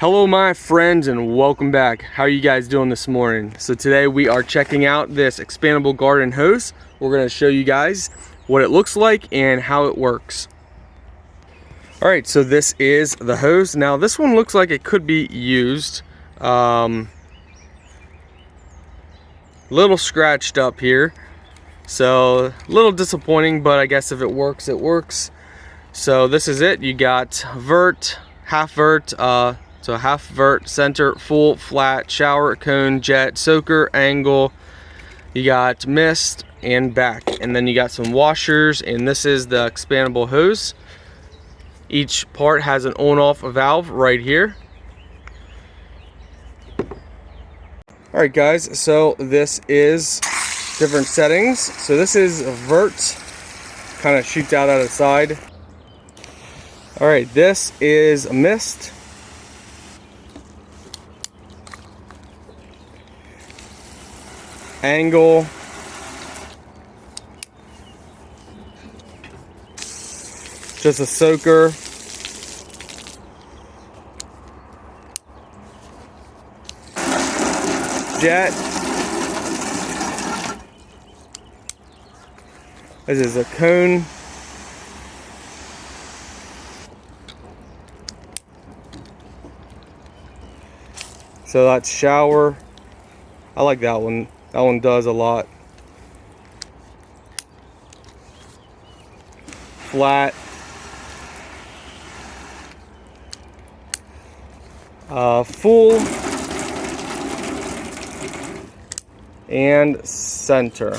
Hello my friends and welcome back. How are you guys doing this morning? So today we are checking out this expandable garden hose. We're going to show you guys what it looks like and how it works. Alright, so this is the hose. Now this one looks like it could be used. Little scratched up here, so a little disappointing, but I guess if it works, it works. So this is it. You got vert, half vert, so half vert, center, full, flat, shower, cone, jet, soaker, angle. You got mist and back, and then you got some washers, and this is the expandable hose. Each part has an on-off valve right here. Alright guys, so this is different settings. So this is vert, kind of shoots out the side. Alright, this is mist. Angle. Just a soaker. Jet. This is a cone. So that's shower. I like that one. That one does a lot. Flat. Full. And center.